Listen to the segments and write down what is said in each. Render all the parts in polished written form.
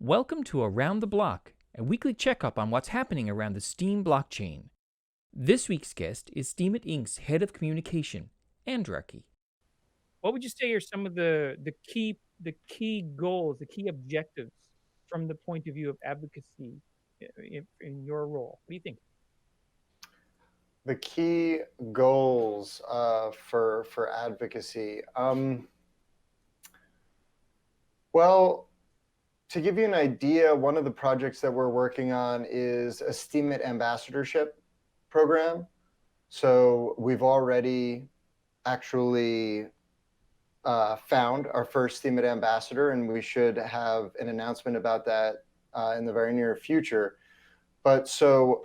Welcome to Around the Block, a weekly checkup on what's happening around the Steem blockchain. This week's guest is Steemit Inc's head of communication, Andraki. What would you say are some of the key goals, the key objectives from the point of view of advocacy in your role? What do you think? The key goals for advocacy. Well, to give you an idea, one of the projects that we're working on is a Steemit ambassadorship program. So we've already actually found our first Steemit ambassador, and we should have an announcement about that in the very near future. But so,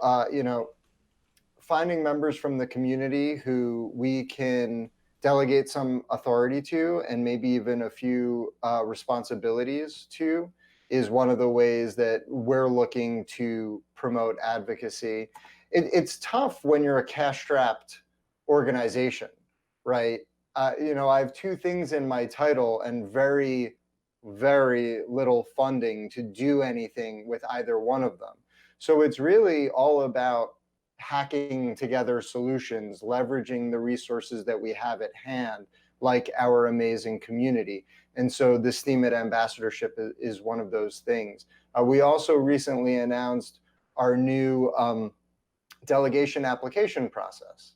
finding members from the community who we can delegate some authority to and maybe even a few responsibilities to is one of the ways that we're looking to promote advocacy. It's tough when you're a cash-strapped organization, right? I have two things in my title and very, very little funding to do anything with either one of them. So it's really all about hacking together solutions, leveraging the resources that we have at hand, like our amazing community. And so the Steemit ambassadorship is one of those things. We also recently announced our new delegation application process.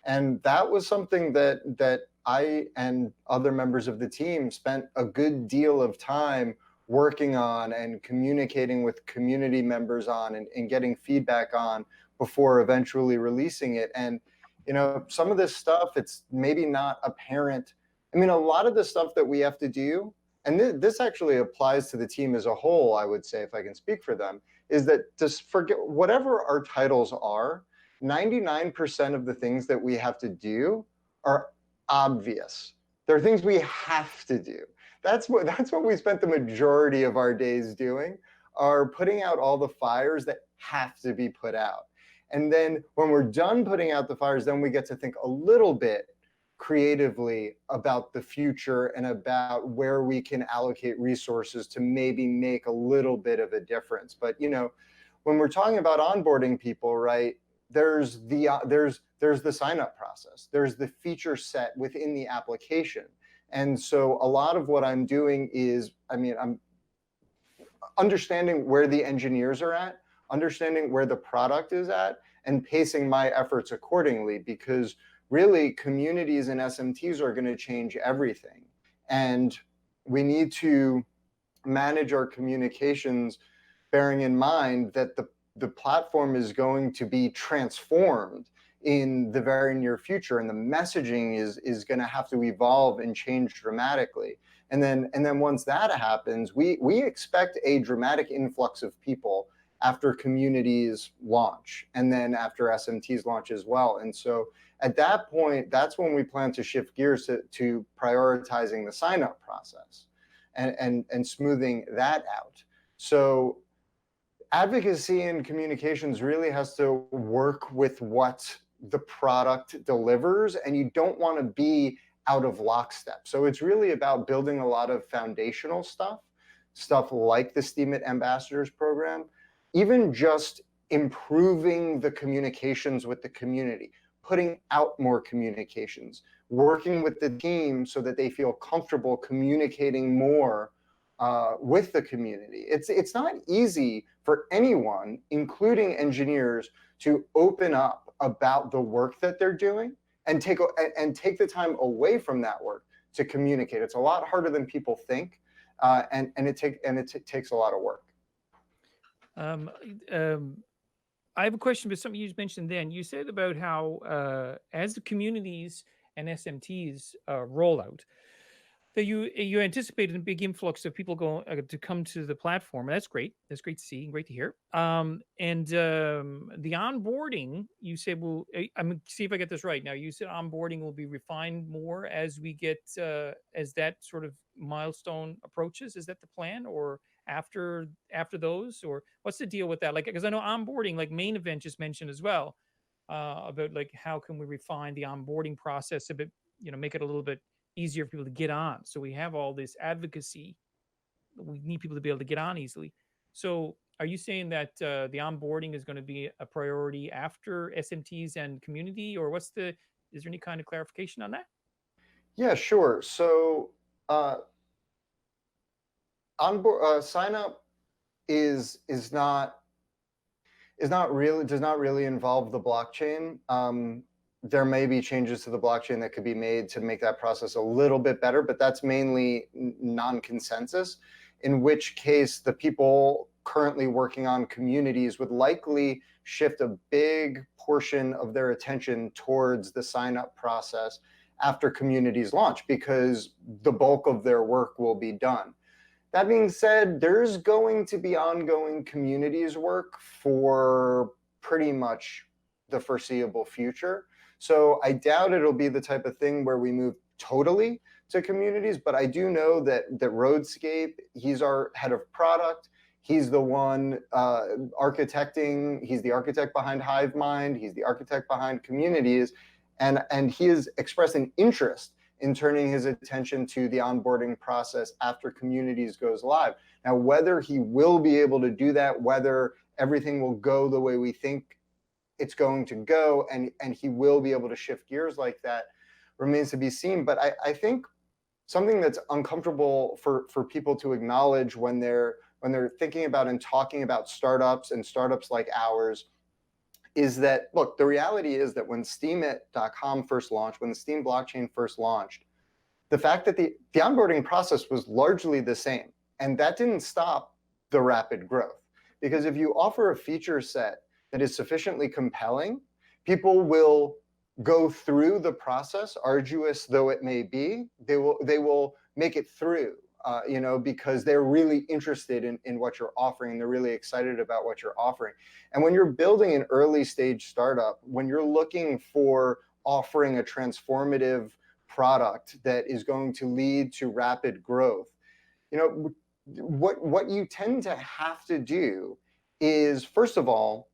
And that was something that I and other members of the team spent a good deal of time working on and communicating with community members on and getting feedback on before eventually releasing it. And, some of this stuff, it's maybe not apparent. I mean, a lot of the stuff that we have to do, and this actually applies to the team as a whole, I would say, if I can speak for them, is that just forget whatever our titles are, 99% of the things that we have to do are obvious. They're things we have to do. That's what we spent the majority of our days doing, are putting out all the fires that have to be put out. And then when we're done putting out the fires, then we get to think a little bit creatively about the future and about where we can allocate resources to maybe make a little bit of a difference. But when we're talking about onboarding people, right, there's the sign-up process, there's the feature set within the application. And so a lot of what I'm doing is, I'm understanding where the engineers are at, understanding where the product is at, and pacing my efforts accordingly, because really communities and SMTs are going to change everything. And we need to manage our communications bearing in mind that the platform is going to be transformed in the very near future, and the messaging is going to have to evolve and change dramatically. And then once that happens, we expect a dramatic influx of people after communities launch, and then after SMTs launch as well. And so at that point, that's when we plan to shift gears to prioritizing the sign-up process and smoothing that out. So advocacy and communications really has to work with what the product delivers, and you don't want to be out of lockstep. So it's really about building a lot of foundational stuff like the Steemit Ambassadors program, even just improving the communications with the community, putting out more communications, working with the team so that they feel comfortable communicating more with the community. It's not easy for anyone, including engineers, to open up about the work that they're doing and take the time away from that work to communicate. It's a lot harder than people think, and it takes a lot of work. I have a question about something you just mentioned then. You said about how as the communities and SMTs roll out, that you anticipated a big influx of people going to come to the platform. And that's great. That's great to see and great to hear. And the onboarding, you said, well, I'm going to see if I get this right. Now, you said onboarding will be refined more as we get, as that sort of milestone approaches. Is that the plan, or after those, or what's the deal with that? Like, because I know onboarding, like main event just mentioned as well, about like how can we refine the onboarding process a bit, make it a little bit easier for people to get on. So we have all this advocacy. We need people to be able to get on easily. So are you saying that the onboarding is going to be a priority after SMTs and community, or is there any kind of clarification on that? Yeah, sure. So onboard sign up is not really does not really involve the blockchain. There may be changes to the blockchain that could be made to make that process a little bit better, but that's mainly non-consensus, in which case the people currently working on communities would likely shift a big portion of their attention towards the sign-up process after communities launch, because the bulk of their work will be done. That being said, there's going to be ongoing communities work for pretty much the foreseeable future. So I doubt it'll be the type of thing where we move totally to communities, but I do know that Roadscape, he's our head of product. He's the one architecting, he's the architect behind HiveMind, he's the architect behind communities, and he has expressed an interest in turning his attention to the onboarding process after communities goes live. Now, whether he will be able to do that, whether everything will go the way we think it's going to go, and he will be able to shift gears like that, remains to be seen. But I think something that's uncomfortable for people to acknowledge when they're thinking about and talking about startups and startups like ours is that, look, the reality is that when Steemit.com first launched, when the Steem blockchain first launched, the fact that the onboarding process was largely the same, and that didn't stop the rapid growth. Because if you offer a feature set that is sufficiently compelling, people will go through the process, arduous though it may be. They will make it through, because they're really interested in what you're offering. They're really excited about what you're offering. And when you're building an early stage startup, when you're looking for offering a transformative product that is going to lead to rapid growth, what you tend to have to do is, first of all,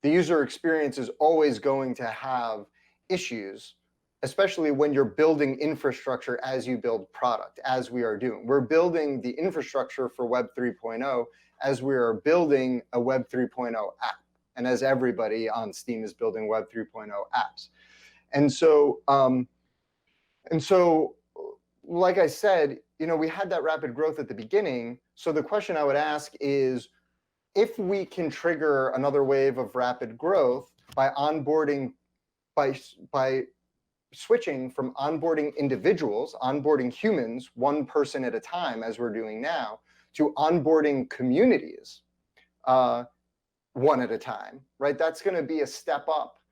the user experience is always going to have issues, especially when you're building infrastructure as you build product, as we are doing. We're building the infrastructure for Web 3.0 as we are building a Web 3.0 app, and as everybody on Steem is building Web 3.0 apps. And so, like I said, we had that rapid growth at the beginning. So the question I would ask is, if we can trigger another wave of rapid growth by onboarding, by switching from onboarding individuals, onboarding humans, one person at a time, as we're doing now, to onboarding communities, one at a time, right? That's going to be a step up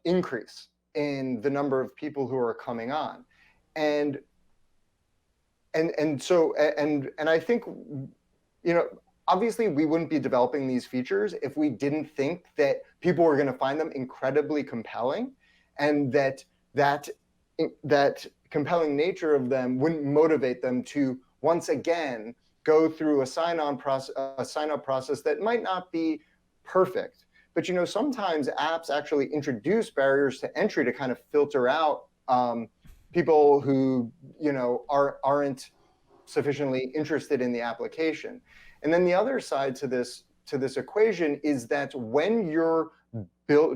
increase in the number of people who are coming on, and I think, obviously, we wouldn't be developing these features if we didn't think that people were going to find them incredibly compelling, and that compelling nature of them wouldn't motivate them to once again go through a sign-up process that might not be perfect. But sometimes apps actually introduce barriers to entry to kind of filter out people who aren't sufficiently interested in the application. And then the other side to this equation is that when you're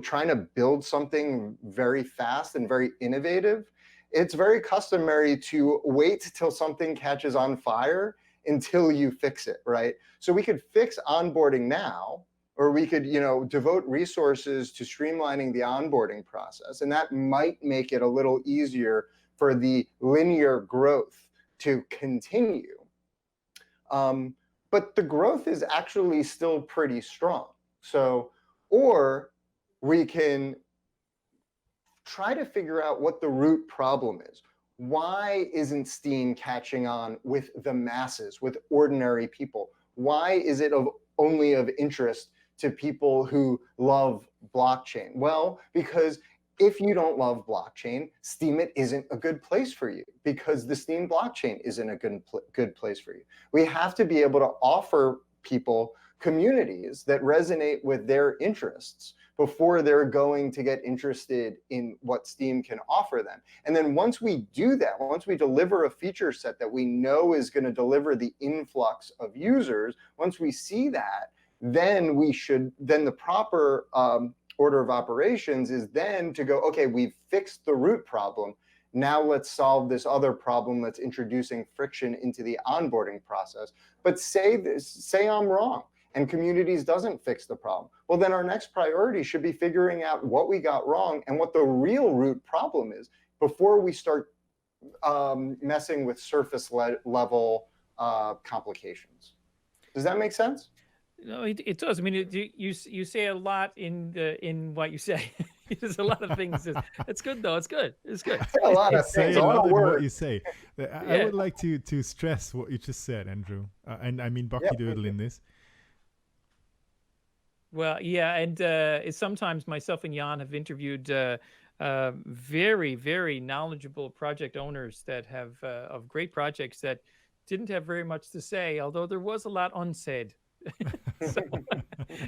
trying to build something very fast and very innovative, it's very customary to wait till something catches on fire until you fix it, right? So we could fix onboarding now, or we could devote resources to streamlining the onboarding process, and that might make it a little easier for the linear growth to continue. But the growth is actually still pretty strong. So, or we can try to figure out what the root problem is. Why isn't Steem catching on with the masses, with ordinary people? Why is it only of interest to people who love blockchain? Well, because if you don't love blockchain, Steemit isn't a good place for you, because the Steem blockchain isn't a good place for you. We have to be able to offer people communities that resonate with their interests before they're going to get interested in what Steam can offer them. And then once we do that, once we deliver a feature set that we know is going to deliver the influx of users, once we see that, then the proper order of operations is then to go, okay, we've fixed the root problem. Now let's solve this other problem that's introducing friction into the onboarding process. But say I'm wrong and communities doesn't fix the problem. Well, then our next priority should be figuring out what we got wrong and what the real root problem is before we start messing with surface level complications. Does that make sense? No, it does. I mean, you say a lot in what you say. There's a lot of things. It's good though. It's good. It's good. A lot of Say things. a A lot lot of in what words. you say. I would like to stress what you just said, Andrew, and I mean Bucky Doodle in this. Well, yeah, and sometimes myself and Jan have interviewed very, very knowledgeable project owners that have of great projects that didn't have very much to say, although there was a lot unsaid. So,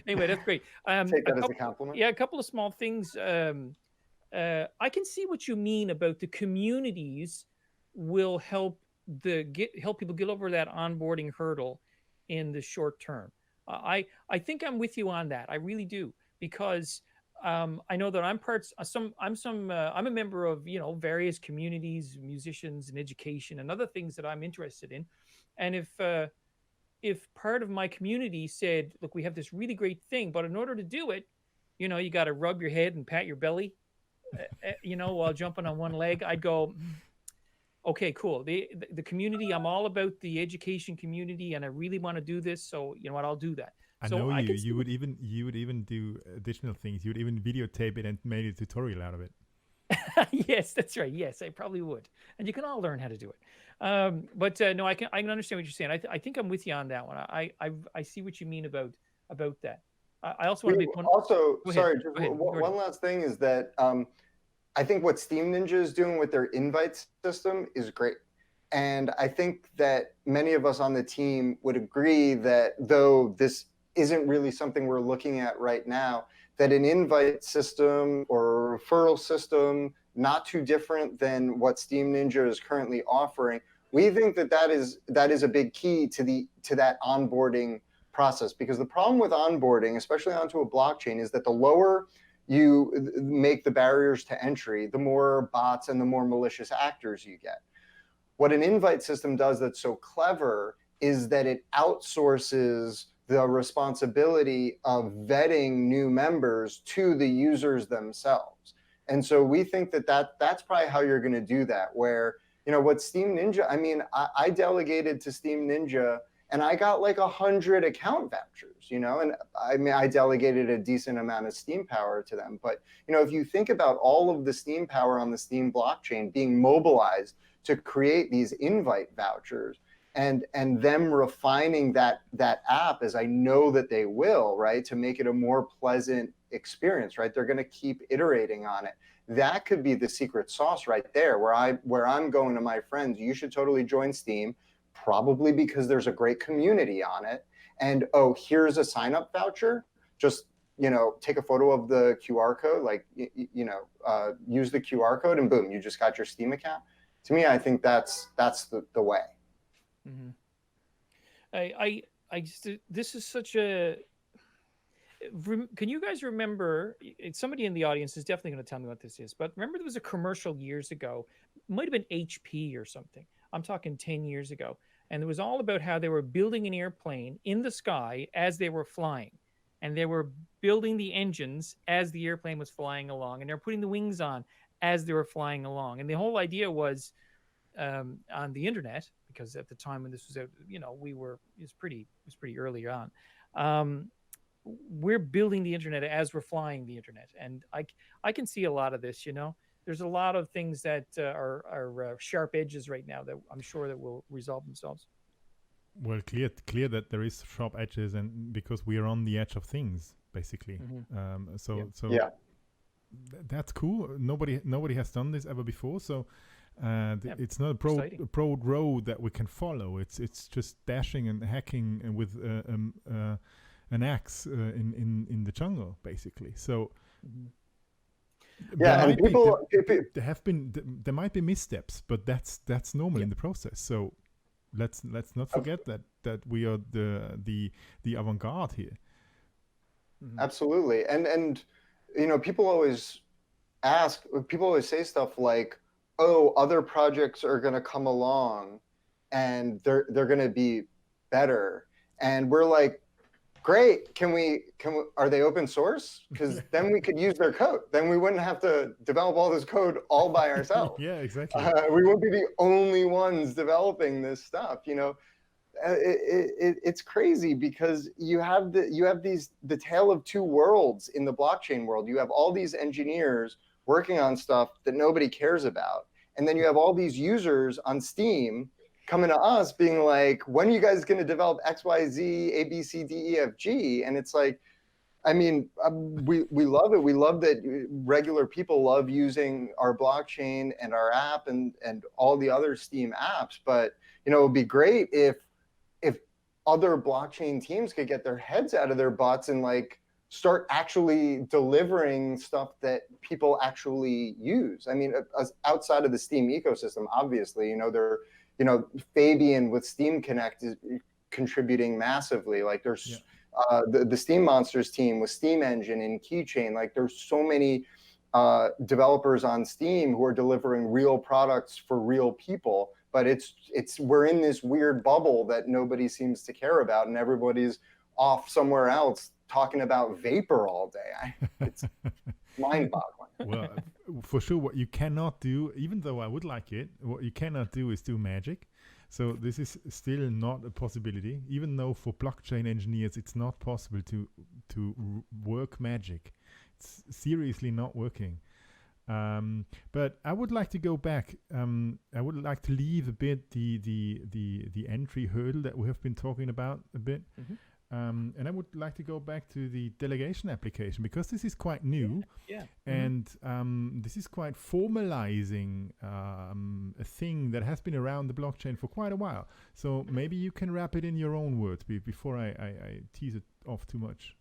anyway, that's great. Take that as a compliment. Yeah, a couple of small things. I can see what you mean about the communities will help people get over that onboarding hurdle in the short term. I think I'm with you on that. I really do, because I know that I'm a member of various communities, musicians, and education, and other things that I'm interested in. And if part of my community said, look, we have this really great thing, but in order to do it, you got to rub your head and pat your belly, while jumping on one leg, I'd go, okay, cool. The community, I'm all about the education community, and I really want to do this. So you know what, I'll do that. I know you would even do additional things. You would even videotape it and made a tutorial out of it. Yes, that's right. Yes, I probably would. And you can all learn how to do it. But no, I can understand what you're saying. I think I'm with you on that one. I see what you mean about that. I also want to make one. Also, sorry, one last thing is that I think what Steam Ninja is doing with their invite system is great. And I think that many of us on the team would agree that though this isn't really something we're looking at right now, that an invite system or a referral system, not too different than what Steam Ninja is currently offering, we think that is a big key to that onboarding process. Because the problem with onboarding, especially onto a blockchain, is that the lower you make the barriers to entry, the more bots and the more malicious actors you get. What an invite system does that's so clever is that it outsources the responsibility of vetting new members to the users themselves. And so we think that's probably how you're going to do that, where, what Steam Ninja, I mean, I delegated to Steam Ninja and I got like 100 account vouchers, and I mean, I delegated a decent amount of Steam power to them. But, if you think about all of the Steam power on the Steam blockchain being mobilized to create these invite vouchers, and them refining that app, as I know that they will, right, to make it a more pleasant experience, right? They're going to keep iterating on it. That could be the secret sauce right there, where I'm going to my friends, you should totally join Steam, probably because there's a great community on it. And here's a sign up voucher. Just take a photo of the QR code, like use the QR code, and boom, you just got your Steam account. To me, I think that's the way. Mm-hmm. I just, this is such a. Can you guys remember? Somebody in the audience is definitely going to tell me what this is. But remember, there was a commercial years ago. It might have been HP or something. I'm talking 10 years ago, and it was all about how they were building an airplane in the sky as they were flying, and they were building the engines as the airplane was flying along, and they're putting the wings on as they were flying along. And the whole idea was on the internet, because at the time when this was out, it was pretty early on. We're building the internet as we're flying the internet, and I can see a lot of this. There's a lot of things that are sharp edges right now that I'm sure that will resolve themselves. Well, clear that there is sharp edges, and because we are on the edge of things, basically. Mm-hmm. So yeah, that's cool. Nobody has done this ever before, so. It's not a broad road that we can follow. It's just dashing and hacking and with a an axe in the jungle, basically. So yeah, and there might be missteps, but that's normal in the process. So let's not forget that we are the avant-garde here. Absolutely. And people always say stuff like, oh, other projects are going to come along and they're going to be better. And we're like, great. Are they open source? Because then we could use their code. Then we wouldn't have to develop all this code all by ourselves. Yeah, exactly. We won't be the only ones developing this stuff. It's crazy because you have the tale of two worlds in the blockchain world. You have all these engineers working on stuff that nobody cares about, and then you have all these users on Steam coming to us being like, when are you guys going to develop XYZ A B C D E F G? And it's like, I mean, we love it. We love that regular people love using our blockchain and our app and all the other Steam apps, but it would be great if other blockchain teams could get their heads out of their butts and like start actually delivering stuff that people actually use. I mean, outside of the Steam ecosystem, obviously, Fabian with Steam Connect is contributing massively. Like there's the Steam Monsters team with Steam Engine and Keychain. Like there's so many developers on Steam who are delivering real products for real people. But we're in this weird bubble that nobody seems to care about, and everybody's off somewhere else talking about vapor all day. It's mind-boggling. Well, for sure, what you cannot do, even though I would like it, what you cannot do is do magic. So this is still not a possibility, even though for blockchain engineers it's not possible to work magic. It's seriously not working. But I would like to go back. I would like to leave a bit the entry hurdle that we have been talking about a bit. And I would like to go back to the delegation application, because this is quite new. And this is quite formalizing a thing that has been around the blockchain for quite a while. So maybe you can wrap it in your own words before I tease it off too much.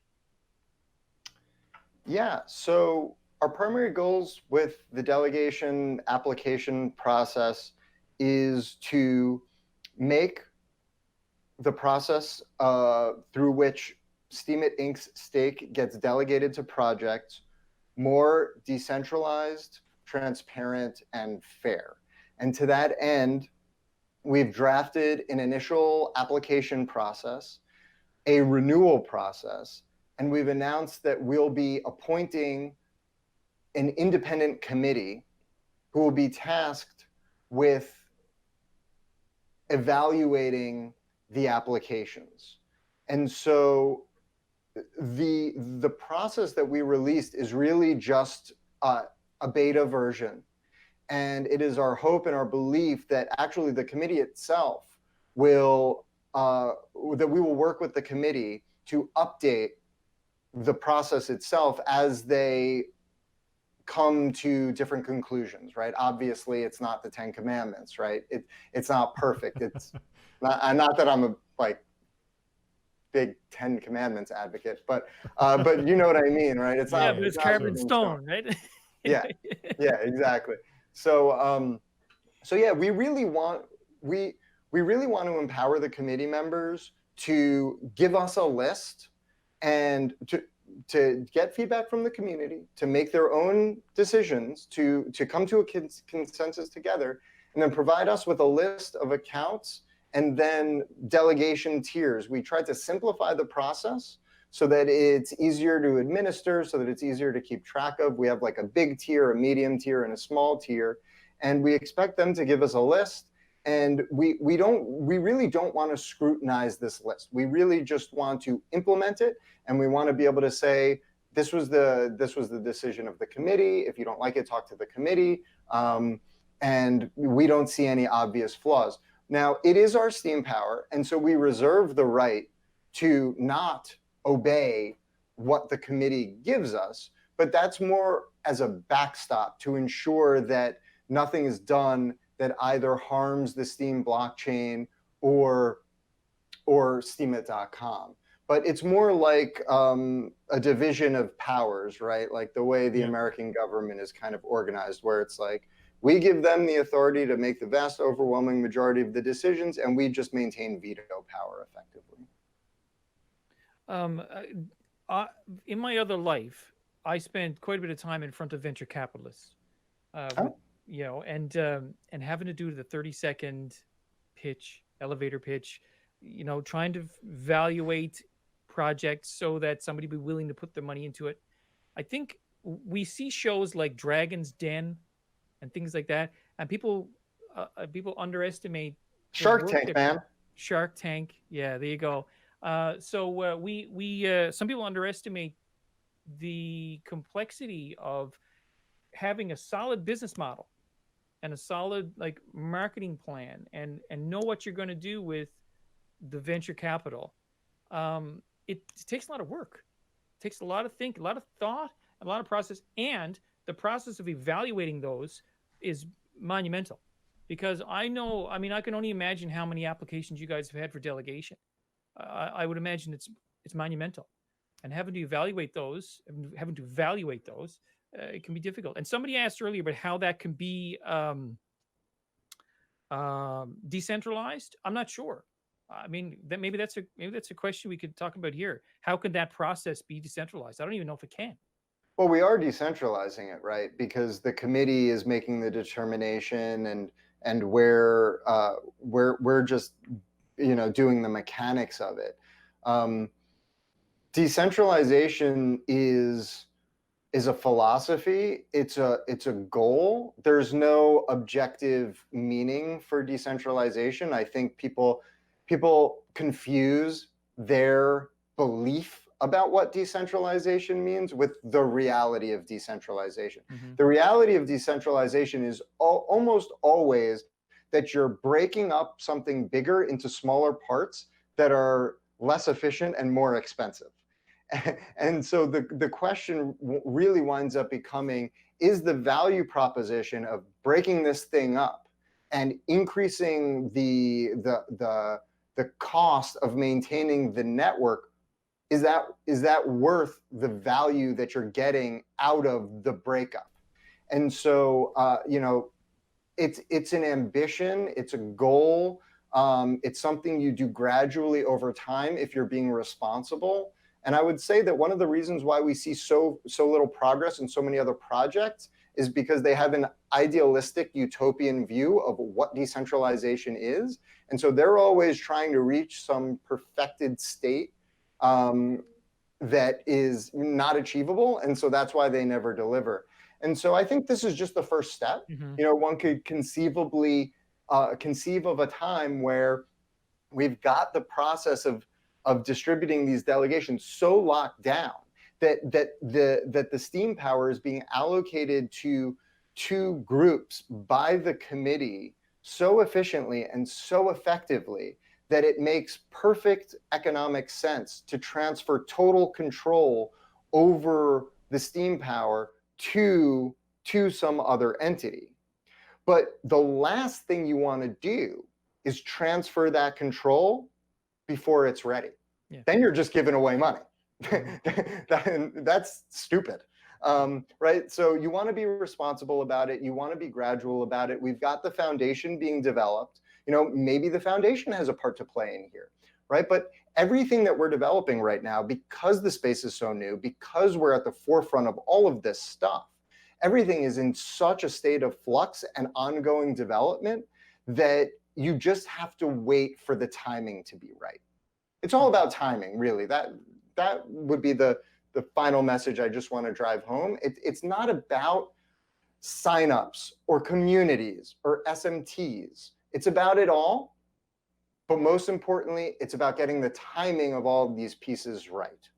Yeah, so our primary goals with the delegation application process is to make the process through which Steemit Inc's stake gets delegated to projects more decentralized, transparent, and fair. And to that end, we've drafted an initial application process, a renewal process, and we've announced that we'll be appointing an independent committee who will be tasked with evaluating the applications. And so the process that we released is really just a beta version. And it is our hope and our belief that actually the committee itself will, that we will work with the committee to update the process itself as they come to different conclusions, right? Obviously, it's not the 10 Commandments, right? It's not perfect. It's not that I'm a big 10 Commandments advocate, but you know what I mean, right? It's not. But it's carved in stone, right? yeah, exactly. So yeah, we really want to empower the committee members to give us a list and to get feedback from the community, to make their own decisions, to come to a consensus together, and then provide us with a list of accounts and then delegation tiers. We tried to simplify the process so that it's easier to administer, so that it's easier to keep track of. We have like a big tier, a medium tier, and a small tier, and we expect them to give us a list. And we really don't want to scrutinize this list. We really just want to implement it, and we want to be able to say, this was the decision of the committee. If you don't like it, talk to the committee. And we don't see any obvious flaws. Now, it is our Steam power, and so we reserve the right to not obey what the committee gives us, but that's more as a backstop to ensure that nothing is done that either harms the Steam blockchain or Steemit.com. but it's more like a division of powers, right? Like the way the Yeah. American government is kind of organized, where it's like we give them the authority to make the vast, overwhelming majority of the decisions, and we just maintain veto power effectively. In my other life, I spent quite a bit of time in front of venture capitalists, with, you know, and having to do the 30-second pitch, elevator pitch, you know, trying to evaluate projects so that somebody be willing to put their money into it. I think we see shows like Dragon's Den and things like that, and people underestimate the Shark work Tank, that man. Shark Tank. Yeah, there you go. Some people underestimate the complexity of having a solid business model and a solid like marketing plan and know what you're going to do with the venture capital. It takes a lot of work. It takes a lot of think, a lot of thought, a lot of process, and the process of evaluating those is monumental. Because I know, I mean, I can only imagine how many applications you guys have had for delegation. I would imagine it's monumental, and having to evaluate those, it can be difficult. And somebody asked earlier about how that can be decentralized. I'm not sure. I mean, maybe that's a question we could talk about here. How could that process be decentralized? I don't even know if it can. Well, we are decentralizing it, right? Because the committee is making the determination, and we're just, you know, doing the mechanics of it. Decentralization is a philosophy. It's a goal. There's no objective meaning for decentralization. I think people confuse their belief about what decentralization means with the reality of decentralization. Mhm. The reality of decentralization is almost always that you're breaking up something bigger into smaller parts that are less efficient and more expensive. And so the question really winds up becoming, is the value proposition of breaking this thing up and increasing the cost of maintaining the network, is that worth the value that you're getting out of the breakup? And so you know, it's an ambition, it's a goal, it's something you do gradually over time if you're being responsible. And I would say that one of the reasons why we see so little progress in so many other projects is because they have an idealistic utopian view of what decentralization is. And so they're always trying to reach some perfected state that is not achievable. And so that's why they never deliver. And so I think this is just the first step. Mhm. You know, one could conceivably conceive of a time where we've got the process of distributing these delegations so locked down that the steam power is being allocated to two groups by the committee so efficiently and so effectively that it makes perfect economic sense to transfer total control over the steam power to some other entity. But the last thing you want to do is transfer that control before it's ready. Yeah. Then you're just giving away money. That's stupid. Right? So you want to be responsible about it. You want to be gradual about it. We've got the foundation being developed. You know, maybe the foundation has a part to play in here, right? But everything that we're developing right now, because the space is so new, because we're at the forefront of all of this stuff, everything is in such a state of flux and ongoing development that you just have to wait for the timing to be right. It's all about timing, really. That would be the final message I just want to drive home. It's not about signups or communities or SMTs. It's about it all. But most importantly, it's about getting the timing of all of these pieces right.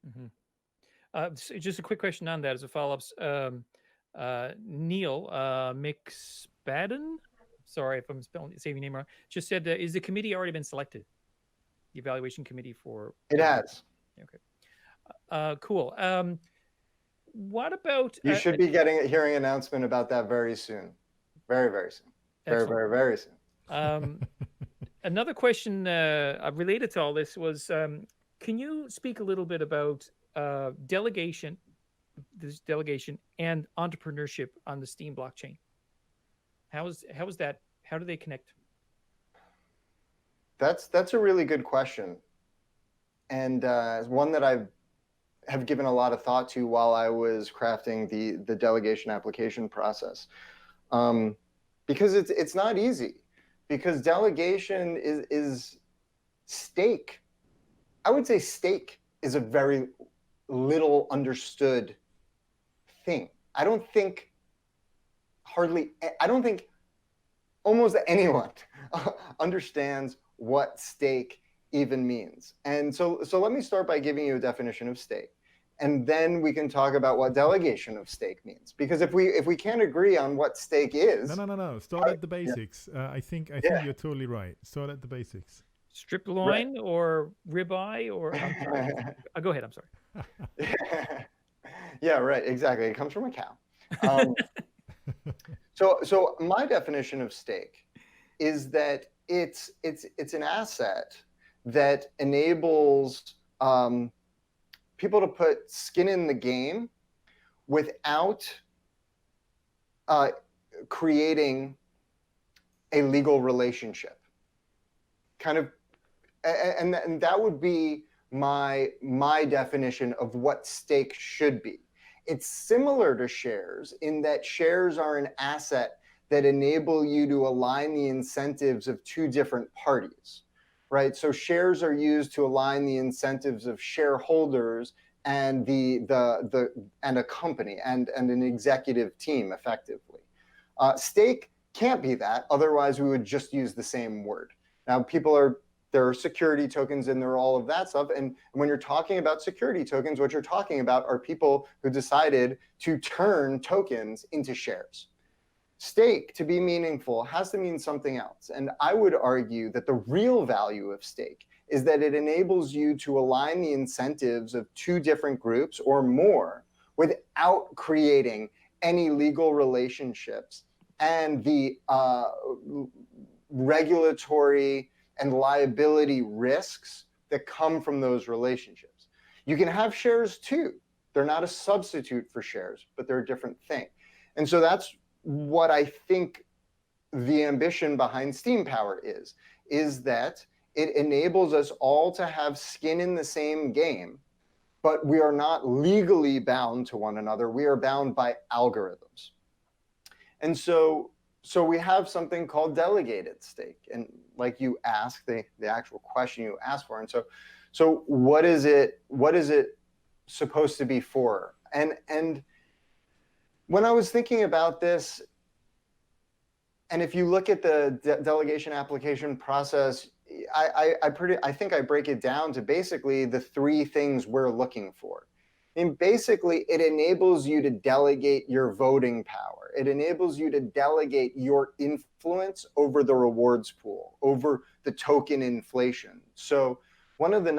Mm-hmm. So just a quick question on that as a follow-up. Neil McSpadden, sorry if I'm saying your name wrong, just said, is the committee already been selected? The evaluation committee for... It has. Okay. Cool. What about... You should be hearing an announcement about that very soon. Very, very soon. Very, very, very soon. Another question related to all this was, Can you speak a little bit about delegation and entrepreneurship on the Steem blockchain? How is that? How do they connect? That's a really good question, and one that I have given a lot of thought to while I was crafting the delegation application process, because it's not easy, because delegation is stake. I would say stake is a very little understood thing. I don't think almost anyone understands what stake even means. And so let me start by giving you a definition of stake. And then we can talk about what delegation of stake means. Because if we can't agree on what stake is, No. Start at the basics. I think you're totally right. Start at the basics. Strip loin or ribeye or I'm sorry. Go ahead. I'm sorry. Yeah, right. Exactly. It comes from a cow. So my definition of stake is that it's an asset that enables people to put skin in the game without creating a legal relationship. Kind of, and that would be my definition of what stake should be. It's similar to shares in that shares are an asset that enable you to align the incentives of two different parties, right? So shares are used to align the incentives of shareholders and and a company and an executive team effectively. Stake can't be that, otherwise we would just use the same word. Now there are security tokens and there are all of that stuff. And when you're talking about security tokens, what you're talking about are people who decided to turn tokens into shares. Stake, to be meaningful, has to mean something else. And I would argue that the real value of stake is that it enables you to align the incentives of two different groups or more without creating any legal relationships and the regulatory and liability risks that come from those relationships. You can have shares too. They're not a substitute for shares, but they're a different thing. And so that's what I think the ambition behind Steem Power is that it enables us all to have skin in the same game, but we are not legally bound to one another. We are bound by algorithms. And so we have something called delegated stake. And like you asked, the actual question you asked for. And so what is it supposed to be for? And when I was thinking about this, and if you look at the delegation application process, I think I break it down to basically the three things we're looking for. And basically, it enables you to delegate your voting power. It enables you to delegate your influence over the rewards pool, over the token inflation. So one of the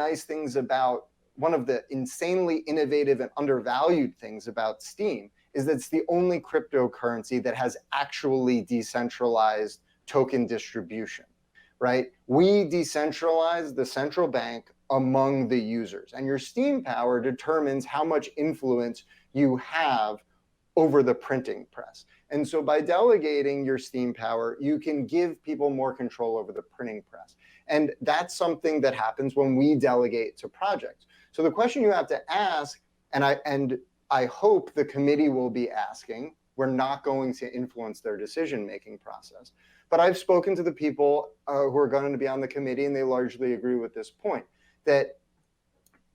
insanely innovative and undervalued things about Steem is that it's the only cryptocurrency that has actually decentralized token distribution, right? We decentralize the central bank among the users, and your Steem Power determines how much influence you have over the printing press. And so by delegating your Steem Power, you can give people more control over the printing press. And that's something that happens when we delegate to projects. So the question you have to ask, and I hope the committee will be asking, we're not going to influence their decision-making process, but I've spoken to the people who are going to be on the committee, and they largely agree with this point, that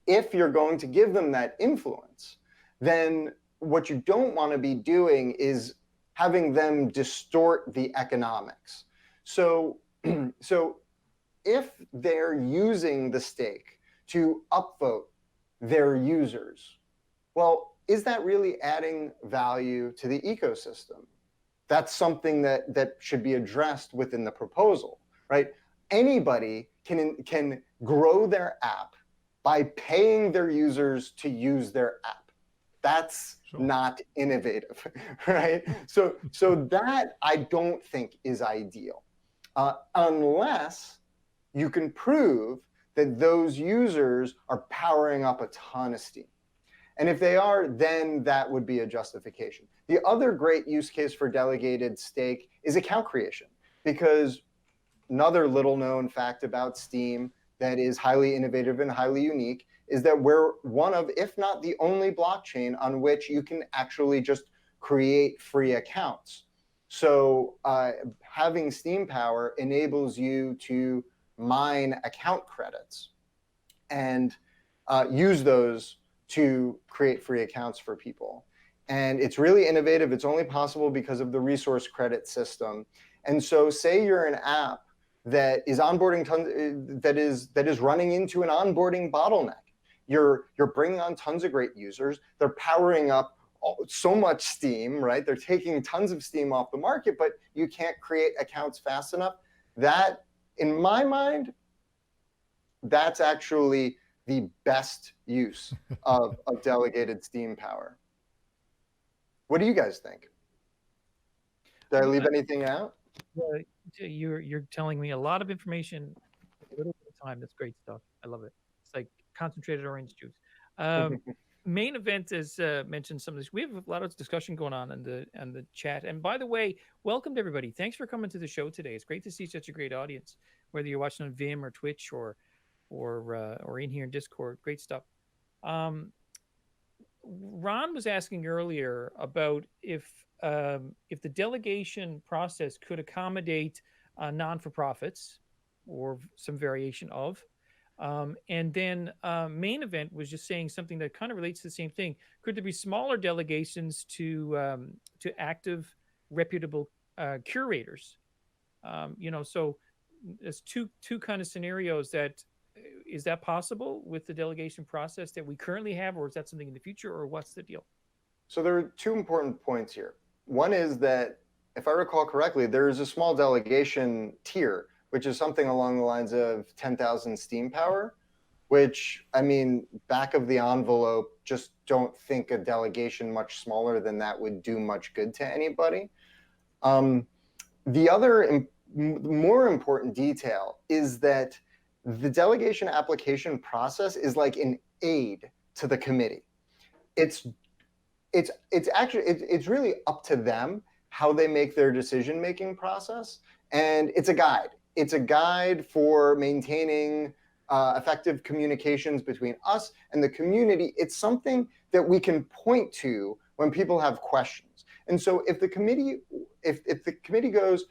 if you're going to give them that influence, then what you don't want to be doing is having them distort the economics. So if they're using the stake to upvote their users, well, is that really adding value to the ecosystem? That's something that should be addressed within the proposal, right? Anybody can grow their app by paying their users to use their app. That's not innovative, right? So that I don't think is ideal, unless you can prove that those users are powering up a ton of steam. And if they are, then that would be a justification. The other great use case for delegated stake is account creation, because another little known fact about Steem that is highly innovative and highly unique is that we're one of, if not the only blockchain on which you can actually just create free accounts. So having Steem Power enables you to mine account credits and use those to create free accounts for people. And it's really innovative. It's only possible because of the resource credit system. And so say you're an app that is onboarding tons, that is running into an onboarding bottleneck. You're bringing on tons of great users. They're powering up so much steam, right? They're taking tons of steam off the market, but you can't create accounts fast enough. That, in my mind, that's actually the best use of delegated Steem Power. What do you guys think? Did I leave anything out? You're telling me a lot of information, a little bit of time. That's great stuff. I love it. It's like concentrated orange juice. Main event is mentioned some of this. We have a lot of discussion going on in the chat. And by the way, welcome to everybody. Thanks for coming to the show today. It's great to see such a great audience, whether you're watching on Vim or Twitch or in here in Discord. Great stuff. Ron was asking earlier about if the delegation process could accommodate non-for-profits or some variation of. And then Main Event was just saying something that kind of relates to the same thing. Could there be smaller delegations to active, reputable curators? So there's two kind of scenarios. Is that possible with the delegation process that we currently have, or is that something in the future, or what's the deal? So there are two important points here. One is that, if I recall correctly, there is a small delegation tier, which is something along the lines of 10,000 Steem Power, which, I mean, back of the envelope, just don't think a delegation much smaller than that would do much good to anybody. The other more important detail is that the delegation application process is like an aid to the committee. It's really up to them how they make their decision-making process, and it's a guide. It's a guide for maintaining effective communications between us and the community. It's something that we can point to when people have questions. And so if the committee, if the committee goes,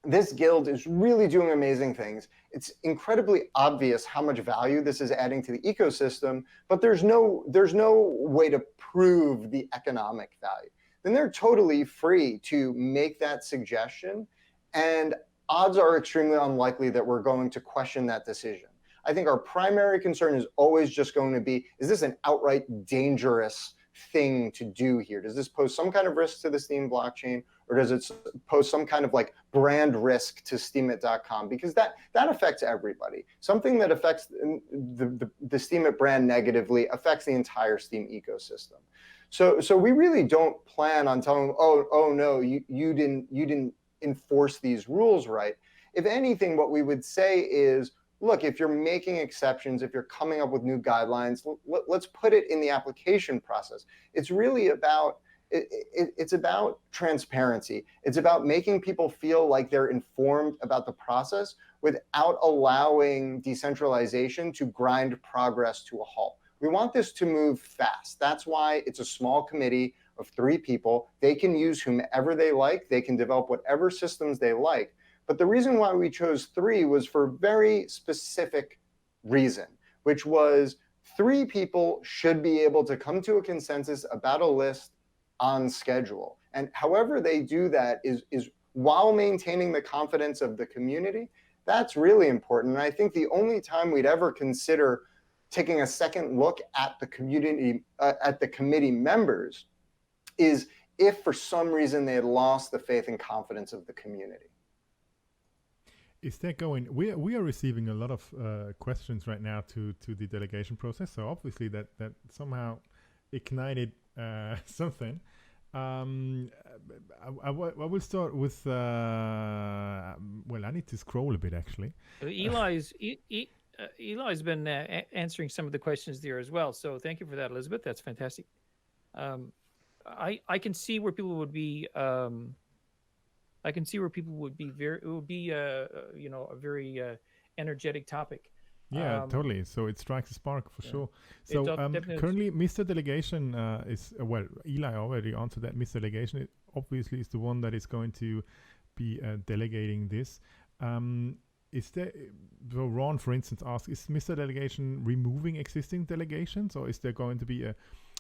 this guild is really doing amazing things, it's incredibly obvious how much value this is adding to the ecosystem, but there's no way to prove the economic value, then they're totally free to make that suggestion. And odds are extremely unlikely that we're going to question that decision. I think our primary concern is always just going to be, is this an outright dangerous thing to do here? Does this pose some kind of risk to the Steem blockchain, or does it pose some kind of like brand risk to Steemit.com? Because that affects everybody. Something that affects the Steemit brand negatively affects the entire Steem ecosystem. So we really don't plan on telling them, oh no, you didn't enforce these rules right. If anything, what we would say is, look, if you're making exceptions, if you're coming up with new guidelines, let's put it in the application process. It's really about, it's about transparency. It's about making people feel like they're informed about the process without allowing decentralization to grind progress to a halt. We want this to move fast. That's why it's a small committee of 3 people. They can use whomever they like. They can develop whatever systems they like. But the reason why we chose 3 was for a very specific reason, which was 3 people should be able to come to a consensus about a list on schedule. And however they do that is while maintaining the confidence of the community. That's really important. And I think the only time we'd ever consider taking a second look at the community, at the committee members, is if for some reason they had lost the faith and confidence of the community. Is that going? We are receiving a lot of questions right now to the delegation process. So obviously that somehow ignited something. I will start with. Well, I need to scroll a bit actually. Eli's been answering some of the questions there as well. So thank you for that, Elizabeth. That's fantastic. I can see where people would be. I can see where people would be very. It would be a very energetic topic. Yeah, totally. So it strikes a spark for sure. So definitely currently, Mr. Delegation is well. Eli already answered that. Mr. Delegation obviously is the one that is going to be delegating this. Is there? So Ron, for instance, asks: is Mr. Delegation removing existing delegations, or is there going to be a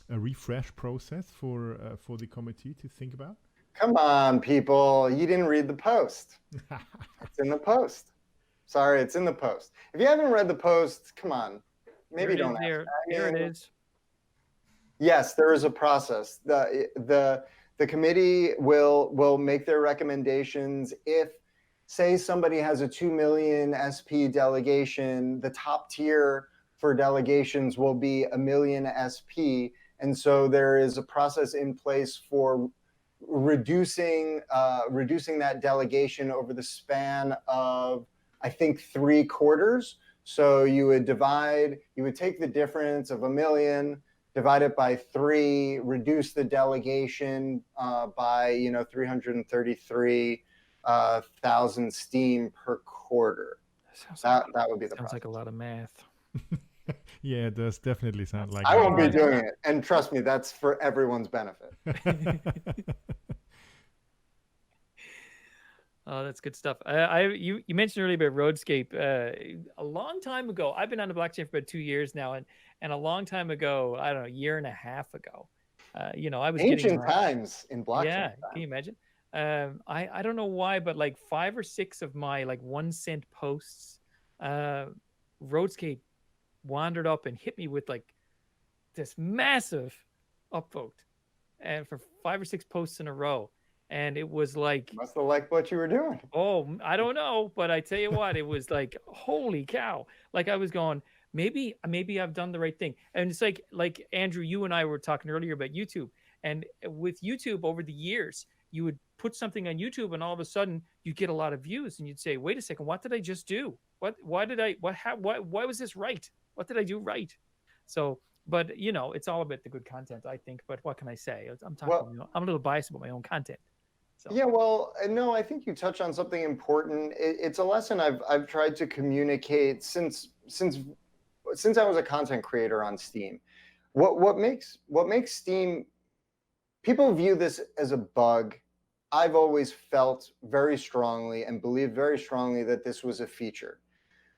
refresh process for the committee to think about? Come on, people! You didn't read the post. It's in the post. Sorry, it's in the post. If you haven't read the post, come on. Maybe don't ask. There it is. Yes, there is a process. The committee will make their recommendations. If, say, somebody has a 2 million SP delegation, the top tier for delegations will be 1 million SP. And so there is a process in place for reducing that delegation over the span of, I think, 3 quarters. So you would take the difference of 1 million, divide it by 3, reduce the delegation by 333,000 Steem per quarter. That would be the process. Sounds like a lot of math. Yeah, it does definitely sound like. I won't be doing it, and trust me, that's for everyone's benefit. Oh, that's good stuff. You mentioned earlier about Roadscape. A long time ago, I've been on the blockchain for about 2 years now, and a long time ago, I don't know, 1.5 years ago, I was ancient times in blockchain. Yeah, can you imagine? I don't know why, but like 5 or 6 of my like 1 cent posts, Roadscape wandered up and hit me with like this massive upvote, and for 5 or 6 posts in a row. And it was like, must have liked what you were doing. Oh, I don't know, but I tell you what, it was like, holy cow! Like I was going, maybe I've done the right thing. And it's like Andrew, you and I were talking earlier about YouTube, and with YouTube over the years, you would put something on YouTube, and all of a sudden you get a lot of views, and you'd say, wait a second, what did I just do? Why was this right? What did I do right? So, but it's all about the good content, I think. But what can I say? I'm a little biased about my own content. So. Yeah, well, no, I think you touch on something important. It's a lesson I've tried to communicate since I was a content creator on Steem. What makes Steem, people view this as a bug. I've always felt very strongly and believed very strongly that this was a feature.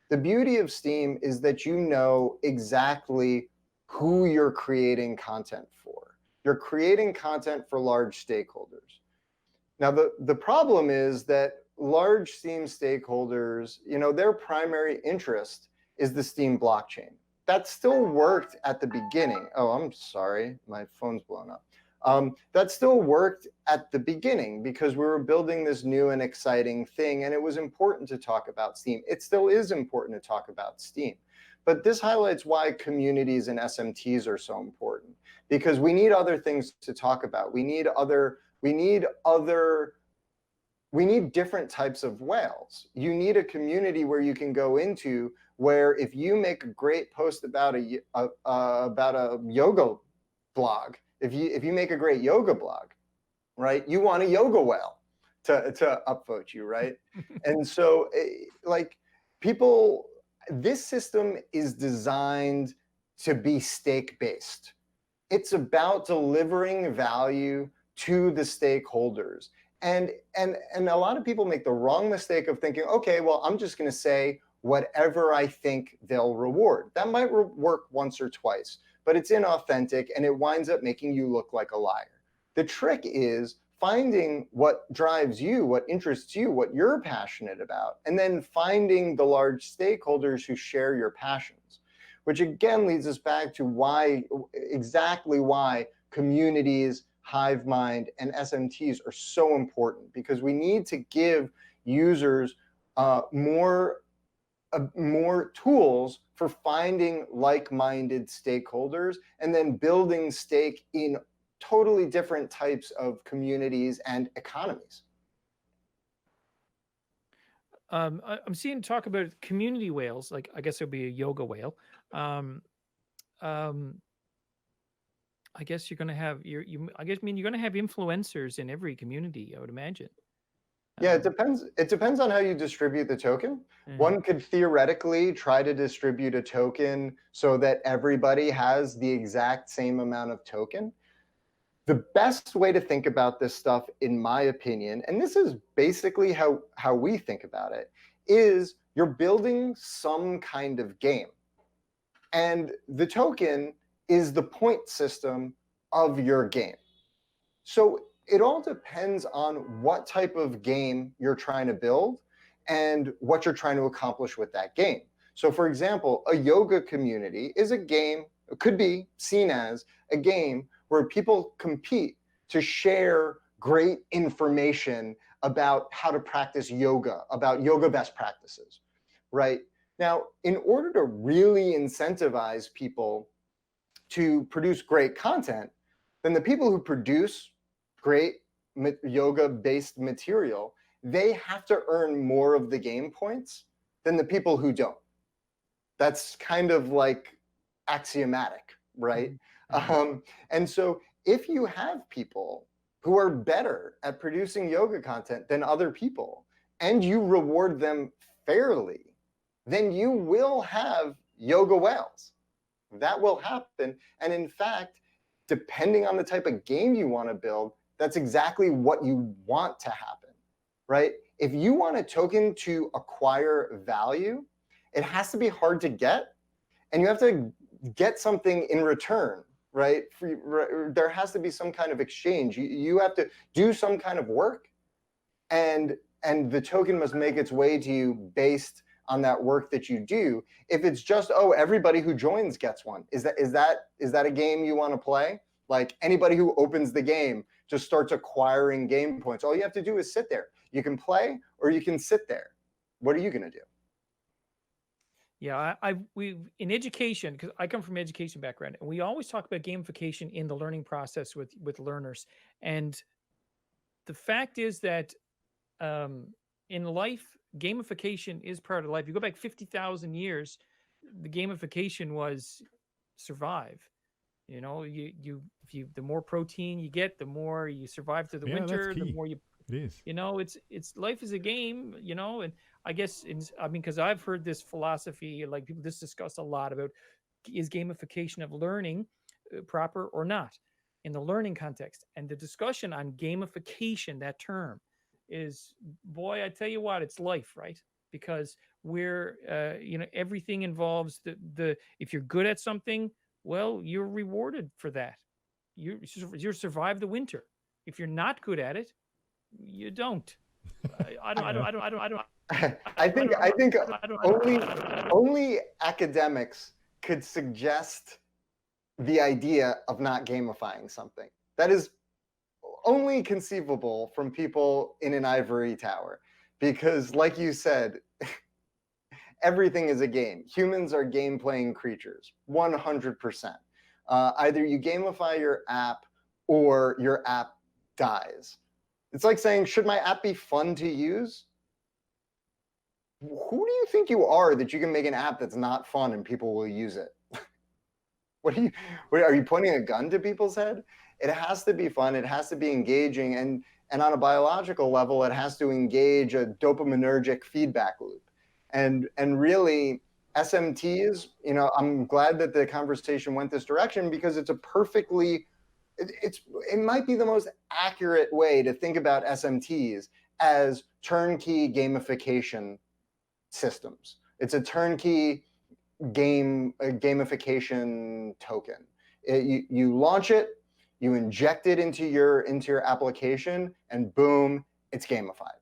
The beauty of Steem is that you know exactly who you're creating content for. You're creating content for large stakeholders. Now, the problem is that large Steem stakeholders, their primary interest is the Steem blockchain. That still worked at the beginning. Oh, I'm sorry, my phone's blown up. That still worked at the beginning because we were building this new and exciting thing, and it was important to talk about Steem. It still is important to talk about Steem. But this highlights why communities and SMTs are so important, because we need other things to talk about. We need different types of whales. You need a community where you can go into, where if you make a great post about a yoga blog, if you make a great yoga blog, right, you want a yoga whale to upvote you, right? And so this system is designed to be stake-based. It's about delivering value to the stakeholders. And a lot of people make the wrong mistake of thinking, okay, well, I'm just going to say whatever I think they'll reward. That might work once or twice, but it's inauthentic and it winds up making you look like a liar. The trick is finding what drives you, what interests you, what you're passionate about, and then finding the large stakeholders who share your passions, which again leads us back to exactly why communities, hive mind, and SMTs are so important, because we need to give users more tools for finding like-minded stakeholders and then building stake in totally different types of communities and economies. I'm seeing talk about community whales. Like, I guess it'll be a yoga whale. Um, um, I guess you're going to have I guess, I mean, you're going to have influencers in every community, I would imagine. Yeah, it depends. It depends on how you distribute the token. Mhm. One could theoretically try to distribute a token so that everybody has the exact same amount of token. The best way to think about this stuff, in my opinion, and this is basically how we think about it, is you're building some kind of game. And the token is the point system of your game. So it all depends on what type of game you're trying to build and what you're trying to accomplish with that game. So for example, a yoga community is a game, it could be seen as a game where people compete to share great information about how to practice yoga, about yoga best practices, right? Now, in order to really incentivize people to produce great content, then the people who produce great yoga-based material, they have to earn more of the game points than the people who don't. That's kind of like axiomatic, right? Mhm. And so if you have people who are better at producing yoga content than other people, and you reward them fairly, then you will have yoga whales. That will happen. And in fact, depending on the type of game you want to build, that's exactly what you want to happen, right? If you want a token to acquire value, it has to be hard to get, and you have to get something in return, right? There has to be some kind of exchange. You have to do some kind of work, and the token must make its way to you based on that work that you do. If it's just, oh, everybody who joins gets one, is that a game you want to play? Like, anybody who opens the game just starts acquiring game points. All you have to do is sit there. You can play or you can sit there. What are you going to do? Yeah, we in education, because I come from an education background, and we always talk about gamification in the learning process with learners. And the fact is that in life, gamification is part of life. You go back 50,000 years, the gamification was survive. You know, if you the more protein you get, the more you survive through the Yeah, that's winter, the key. more you It is. you know, it's life is a game, and I guess I mean, because I've heard this philosophy, like people just discuss a lot about, is gamification of learning proper or not in the learning context, and the discussion on gamification, that term, is, boy, I tell you what, it's life, right? Because we're everything involves the if you're good at something, well, you're rewarded for that. You survive the winter. If you're not good at it, you don't. I don't. I don't. I don't. I don't. I don't. I think only academics could suggest the idea of not gamifying something. That is only conceivable from people in an ivory tower, because like you said, everything is a game. Humans are game playing creatures, 100%. Either you gamify your app or your app dies. It's like saying, should my app be fun to use? Who do you think you are that you can make an app that's not fun and people will use it? What are you pointing a gun to people's head? It has to be fun. It has to be engaging. And on a biological level, it has to engage a dopaminergic feedback loop. And really, SMTs, I'm glad that the conversation went this direction, because it's a perfectly, it might be the most accurate way to think about SMTs as turnkey gamification systems. It's a turnkey gamification token. You launch it, you inject it into your application, and boom, it's gamified.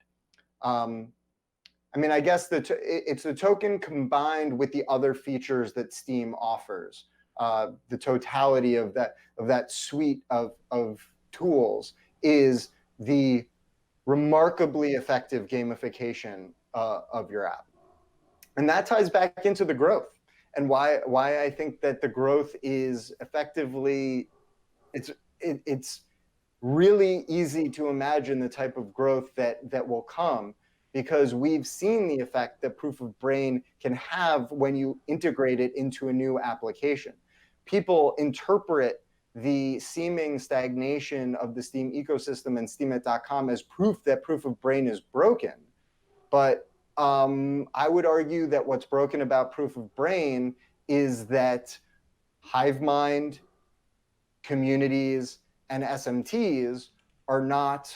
I mean, I guess it's the token combined with the other features that Steam offers. The totality of that suite of tools is the remarkably effective gamification of your app. And that ties back into the growth, and why I think that the growth is effectively, it's really easy to imagine the type of growth that will come, because we've seen the effect that proof of brain can have when you integrate it into a new application. People interpret the seeming stagnation of the Steem ecosystem and Steemit.com as proof that proof of brain is broken. But I would argue that what's broken about proof of brain is that hive mind, communities, and SMTs are not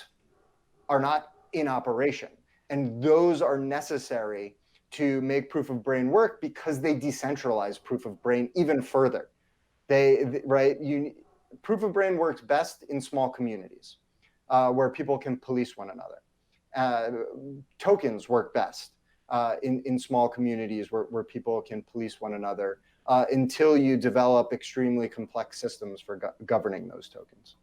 in operation. And those are necessary to make proof of brain work, because they decentralize proof of brain even further. Proof of brain works best in small communities where people can police one another. Tokens work best in small communities where people can police one another until you develop extremely complex systems for governing those tokens.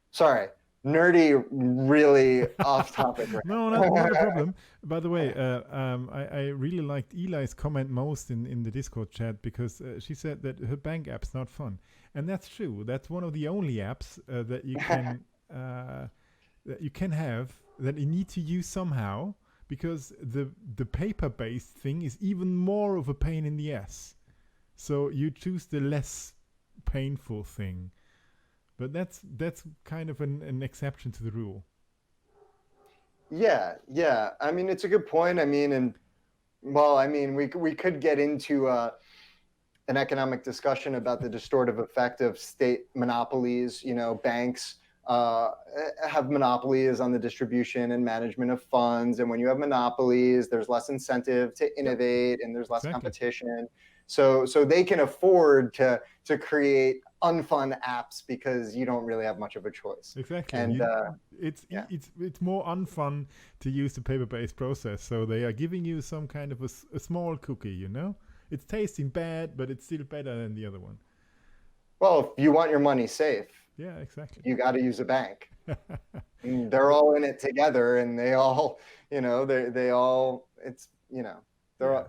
Sorry, nerdy, really off topic. Right? No, not a problem. By the way, I really liked Eli's comment most in the Discord chat, because she said that her bank app's not fun, and that's true. That's one of the only apps that you can have that you need to use somehow, because the paper-based thing is even more of a pain in the ass. So you choose the less painful thing. But that's kind of an exception to the rule. Yeah. I mean, it's a good point. I mean, we could get into an economic discussion about the distortive effect of state monopolies. Banks have monopolies on the distribution and management of funds, and when you have monopolies, there's less incentive to innovate, and there's less competition. So they can afford to create unfun apps because you don't really have much of a choice. Exactly. And it's more unfun to use the paper-based process. So they are giving you some kind of a small cookie, It's tasting bad, but it's still better than the other one. Well, if you want your money safe, yeah, exactly, you got to use a bank. They're all in it together, and they all, they all, it's, they're all,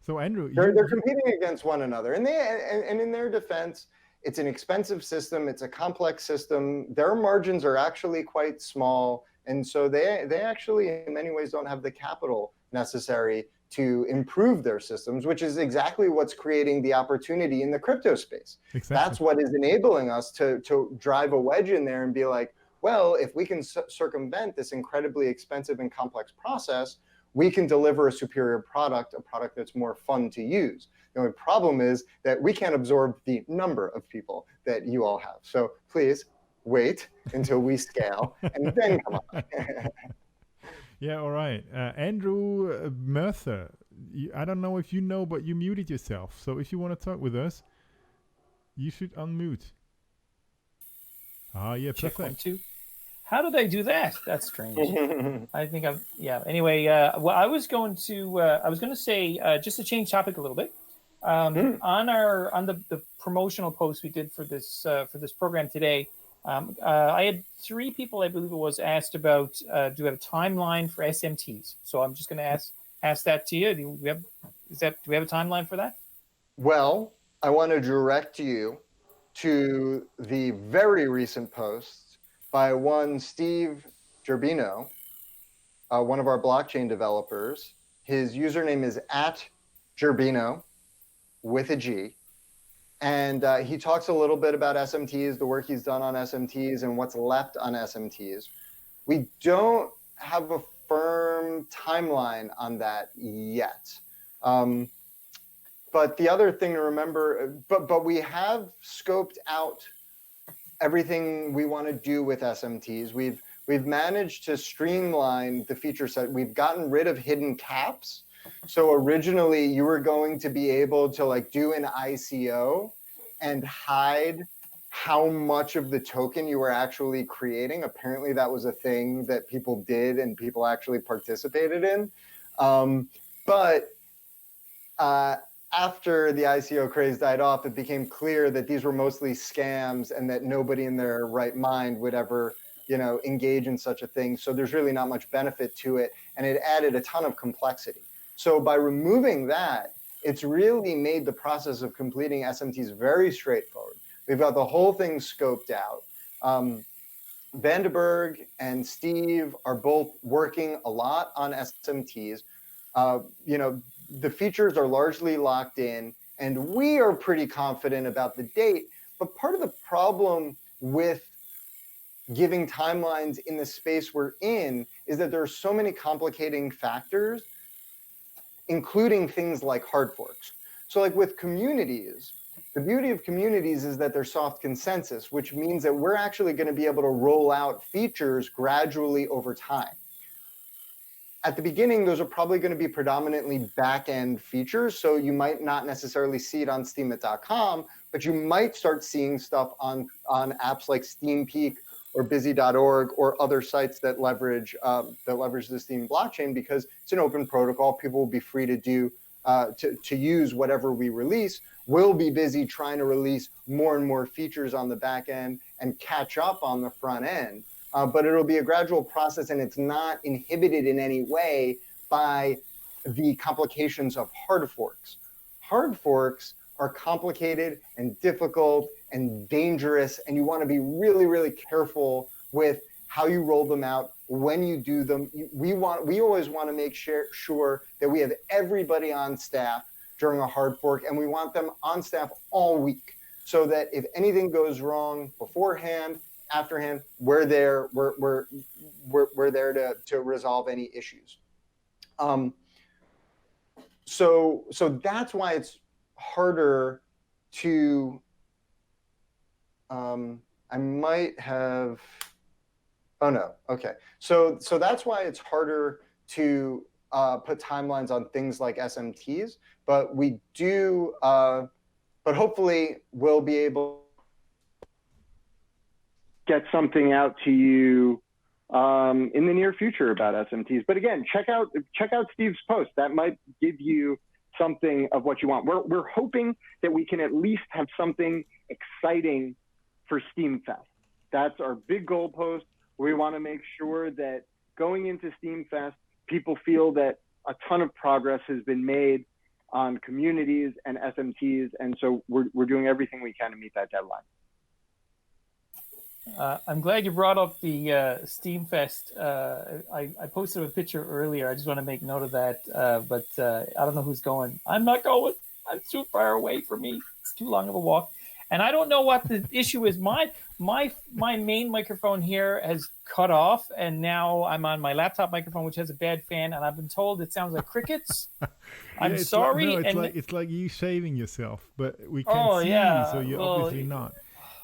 so Andrew, they're competing against one another, and in their defense, it's an expensive system. It's a complex system. Their margins are actually quite small, and so they actually, in many ways, don't have the capital necessary to improve their systems, which is exactly what's creating the opportunity in the crypto space. Exactly. That's what is enabling us to drive a wedge in there and be like, well, if we can circumvent this incredibly expensive and complex process, we can deliver a superior product, a product that's more fun to use. The only problem is that we can't absorb the number of people that you all have. So please wait until we scale and then come on. Yeah, all right. Andrew Merther, I don't know if you know, but you muted yourself. So if you want to talk with us, you should unmute. Yeah, perfect. How did I do that? That's strange. I think Anyway, well, I was going to say, just to change topic a little bit, on the promotional post we did for this program today, I had 3 people, I believe it was, asked about do we have a timeline for SMTs? So I'm just going to ask that to you. Do we have a timeline for that? Well, I want to direct you to the very recent post by one Steve Gerbino, one of our blockchain developers. His username is @Gerbino with a G. And he talks a little bit about SMTs, the work he's done on SMTs, and what's left on SMTs. We don't have a firm timeline on that yet. But the other thing to remember, but we have scoped out everything we want to do with SMTs. We've managed to streamline the feature set. We've gotten rid of hidden caps. So originally you were going to be able to do an ICO and hide how much of the token you were actually creating. Apparently that was a thing that people did and people actually participated in. But after the ICO craze died off, it became clear that these were mostly scams and that nobody in their right mind would ever engage in such a thing. So there's really not much benefit to it. And it added a ton of complexity. So by removing that, it's really made the process of completing SMTs very straightforward. We've got the whole thing scoped out. Vandenberg and Steve are both working a lot on SMTs. The features are largely locked in, and we are pretty confident about the date. But part of the problem with giving timelines in the space we're in is that there are so many complicating factors, including things like hard forks. So like with communities, the beauty of communities is that they're soft consensus, which means that we're actually going to be able to roll out features gradually over time. At the beginning, those are probably going to be predominantly back-end features, so you might not necessarily see it on steemit.com, but you might start seeing stuff on apps like Steam Peak or busy.org or other sites that leverage the Steem blockchain, because it's an open protocol. People will be free to do to use whatever we release. We'll be busy trying to release more and more features on the back end and catch up on the front end. But it'll be a gradual process, and it's not inhibited in any way by the complications of hard forks. Hard forks are complicated and difficult and dangerous, and you want to be really, really careful with how you roll them out, when you do them. We always want to make sure that we have everybody on staff during a hard fork, and we want them on staff all week, so that if anything goes wrong beforehand, afterhand, we're there. We're there to resolve any issues. So that's why it's harder to. I might have. Oh no. Okay. So that's why it's harder to put timelines on things like SMTs, but we do. But hopefully, we'll be able get something out to you in the near future about SMTs. But again, check out Steve's post. That might give you something of what you want. We're hoping that we can at least have something exciting for Steamfest. That's our big goalpost. We want to make sure that going into Steamfest, people feel that a ton of progress has been made on communities and SMTs, and so we're doing everything we can to meet that deadline. I'm glad you brought up the Steamfest. I posted a picture earlier. I just want to make note of that, but I don't know who's going. I'm not going. I'm too far away from me. It's too long of a walk. And I don't know what the issue is. My main microphone here has cut off, and now I'm on my laptop microphone, which has a bad fan, and I've been told it sounds like crickets. I'm sorry. It's like you shaving yourself, but we can't see you, so you're obviously not.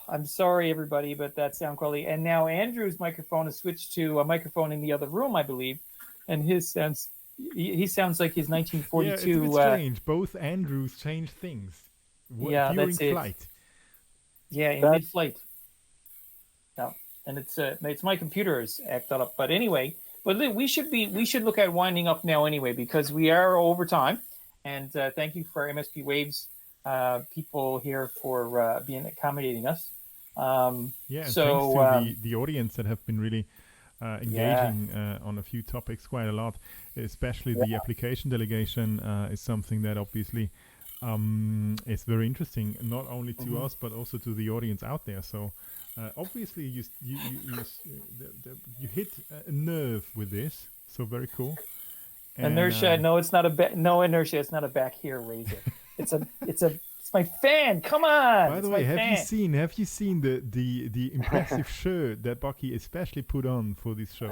I'm sorry, everybody, but that's sound quality. And now Andrew's microphone has switched to a microphone in the other room, I believe, and he sounds like his 1942. Yeah, it's a bit strange. Both Andrews changed things. Yeah, during that's it. flight. Yeah, in mid-flight. No, and it's my computer's acted up. But anyway, we should look at winding up now anyway, because we are over time. And thank you for MSP Waves people here for being accommodating us. And thanks to the audience that have been really engaging on a few topics quite a lot, especially the application delegation is something that obviously is very interesting, not only to us but also to the audience out there. So obviously you hit a nerve with this, so very cool. And, inertia, no, it's not no inertia. It's not a back here razor. It's my fan. Come on. By the way, have you seen the impressive shirt that Bucky especially put on for this show?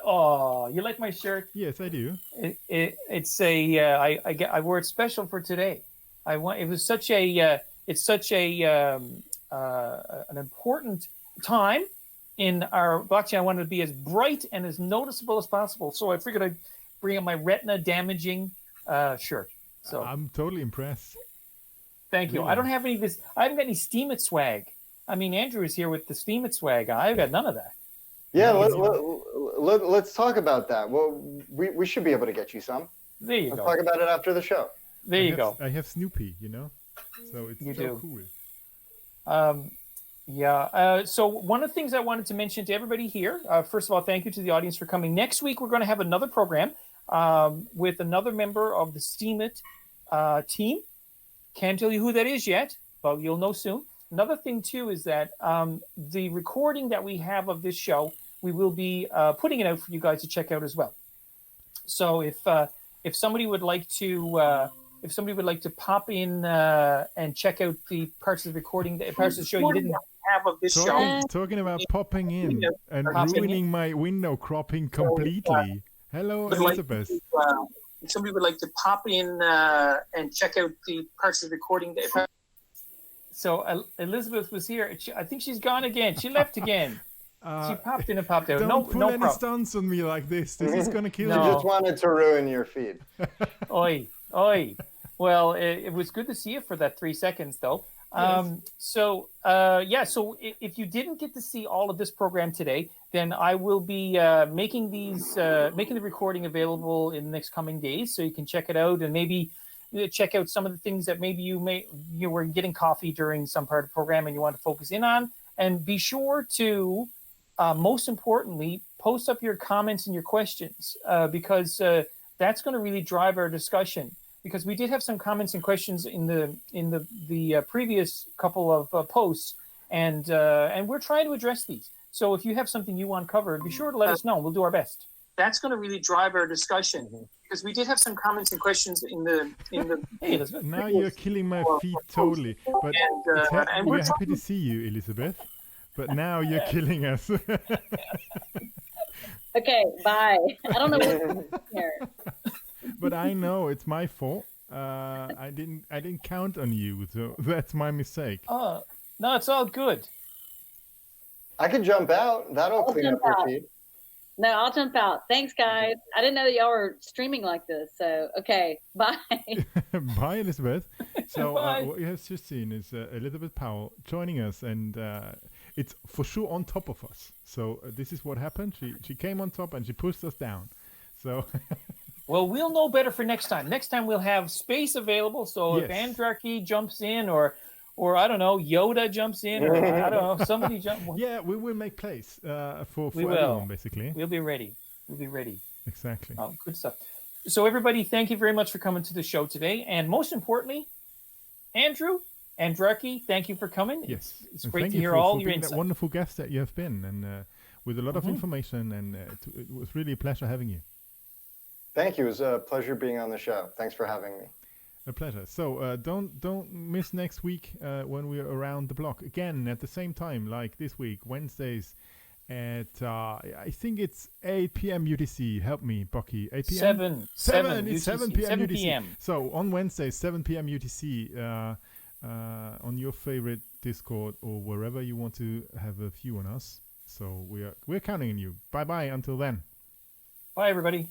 Oh, you like my shirt? Yes, I do. I wore it special for today. It's such an important time in our blockchain. I wanted to be as bright and as noticeable as possible, so I figured I'd bring up my retina damaging shirt. So I'm totally impressed. Thank you. Really? I don't have any of this. I haven't got any Steemit swag. I mean, Andrew is here with the Steemit swag. I've got none of that. Yeah, let's talk about that. Well, we should be able to get you some. There you go. Let's talk about it after the show. There you go. I have Snoopy, so it's so cool. So one of the things I wanted to mention to everybody here, first of all, thank you to the audience for coming. Next week, we're going to have another program with another member of the Steemit team. Can't tell you who that is yet, but you'll know soon. another thing too is that the recording that we have of this show, we will be putting it out for you guys to check out as well. So if somebody would like to pop in and check out the parts of the recording, the parts of the show you didn't have of this show. Talking about popping in and Popping ruining my window cropping completely. Hello, Elizabeth. If somebody would like to pop in and check out the parts of the recording. So Elizabeth was here. I think she's gone again. She left again. She popped in and popped out. Don't pull any stunts on me like this. This is gonna kill you. you. Just wanted to ruin your feed. Oi. Well, it was good to see you for that 3 seconds, though. So if you didn't get to see all of this program today, then I will be making the recording available in the next coming days, so you can check it out and maybe check out some of the things that maybe you were getting coffee during some part of the program and you want to focus in on. And be sure to, most importantly, post up your comments and your questions because that's going to really drive our discussion. Because we did have some comments and questions in the previous couple of posts, and we're trying to address these. So if you have something you want covered, be sure to let us know. We'll do our best. That's going to really drive our discussion because we did have some comments and questions in the. Hey, Elizabeth. Now you're killing my feet totally. But we're happy to see you, Elizabeth. But now you're killing us. Okay, bye. I don't know what's here. But I know it's my fault. I didn't count on you, so that's my mistake. No, it's all good. I can jump out. That'll clean up your feed. No, I'll jump out. Thanks, guys. I didn't know that y'all were streaming like this. So, okay, bye. Bye, Elizabeth. So Bye. what you have just seen is Elizabeth Powell joining us, and it's for sure on top of us. So this is what happened. She came on top and she pushed us down. So. Well, we'll know better for next time. Next time we'll have space available. So if Andraki jumps in, or I don't know, Yoda jumps in, or I don't know, somebody jump. Yeah, we will make place for everyone, basically. We'll be ready. We'll be ready. Exactly. Oh, good stuff. So everybody, thank you very much for coming to the show today, and most importantly, Andrew, Andraki, thank you for coming. Yes, it's great to hear all your insights. That wonderful guest that you have been, and with a lot of information, and it was really a pleasure having you. Thank you. It was a pleasure being on the show. Thanks for having me. A pleasure. So don't miss next week when we're around the block again at the same time, like this week, Wednesdays at I think it's 8 p.m. UTC. Help me, Bucky. 8 p.m. 7 UTC. 7 p.m. 7 UTC. p.m. So on Wednesday, 7 p.m. UTC, on your favorite Discord or wherever you want to have a view on us. So we're counting on you. Bye bye. Until then. Bye, everybody.